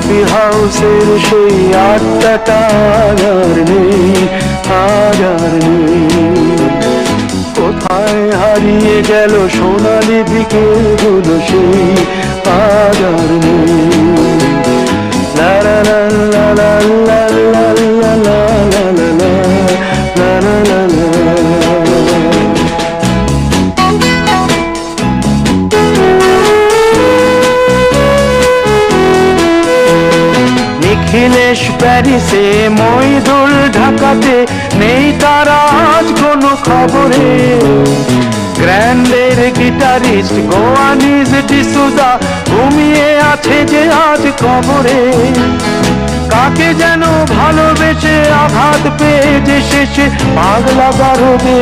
Coffee হাউসের সেই আড্ডাটা আর নেই, আর নেই। কোথায় হারিয়ে গেল সোনালি বিকেলগুলো সেই আর নেই। লা লা লা লা লা লা লা লা লা লা লা লা লা লা। নিখিলেশ প্যারিসে, মইদুল ঢাকাতে, নেই তারা আজ কোনো খবরে। গ্র্যান্ডের গিটারিস্ট গোয়ানিজ ডিসুজা ঘুমিয়ে আছে যে আজ কবরে। কাকে যেন ভালোবেসে আঘাত পেয়ে যে শেষে পাগলা গারদে